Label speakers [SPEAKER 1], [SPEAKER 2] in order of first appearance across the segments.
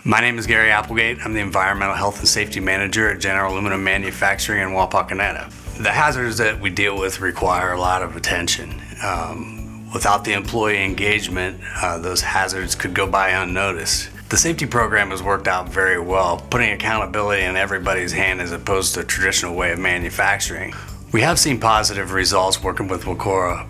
[SPEAKER 1] My name is Gary Applegate. I'm the Environmental Health and Safety Manager at General Aluminum Manufacturing in Wapakoneta. The hazards that we deal with require a lot of attention. Without the employee engagement, those hazards could go by unnoticed. The safety program has worked out very well, putting accountability in everybody's hand as opposed to a traditional way of manufacturing. We have seen positive results working with Wakora,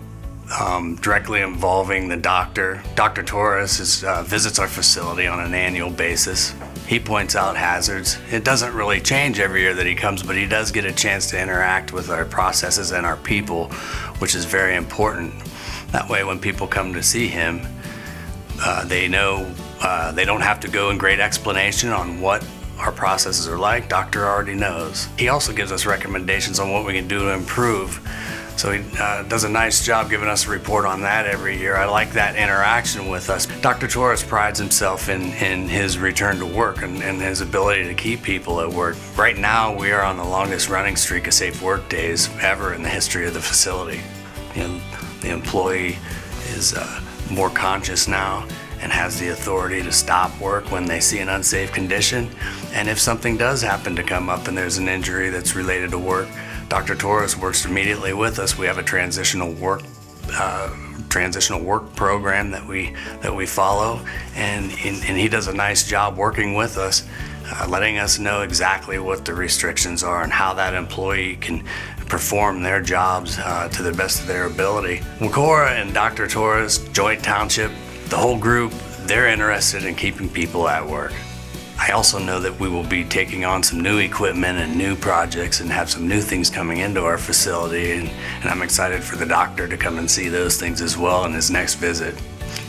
[SPEAKER 1] directly involving the doctor. Dr. Torres visits our facility on an annual basis. He points out hazards. It doesn't really change every year that he comes, but he does get a chance to interact with our processes and our people, which is very important. That way when people come to see him, they know they don't have to go in great explanation on what our processes are like. Doctor already knows. He also gives us recommendations on what we can do to improve. So he does a nice job giving us a report on that every year. I like that interaction with us. Dr. Torres prides himself in his return to work and his ability to keep people at work. Right now, we are on the longest running streak of safe work days ever in the history of the facility. The employee is more conscious now and has the authority to stop work when they see an unsafe condition. And if something does happen to come up and there's an injury that's related to work, Dr. Torres works immediately with us. We have a transitional work program that we follow, and he does a nice job working with us, letting us know exactly what the restrictions are and how that employee can perform their jobs to the best of their ability. Wakora and Dr. Torres, Joint Township, the whole group, they're interested in keeping people at work. I also know that we will be taking on some new equipment and new projects and have some new things coming into our facility, and I'm excited for the doctor to come and see those things as well in his next visit.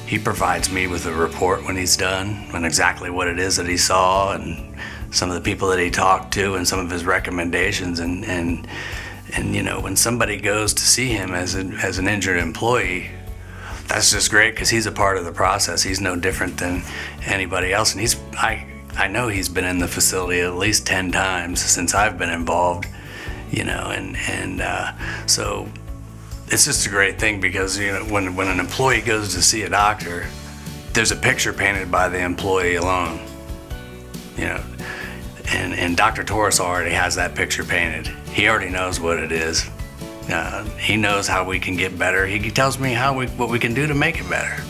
[SPEAKER 1] He provides me with a report when he's done on exactly what it is that he saw and some of the people that he talked to and some of his recommendations, and you know, when somebody goes to see him as an injured employee, that's just great because he's a part of the process. He's no different than anybody else, and I know he's been in the facility at least 10 times since I've been involved, you know, and so it's just a great thing because, you know, when an employee goes to see a doctor, there's a picture painted by the employee alone, you know, and Dr. Torres already has that picture painted. He already knows what it is. He knows how we can get better. He tells me what we can do to make it better.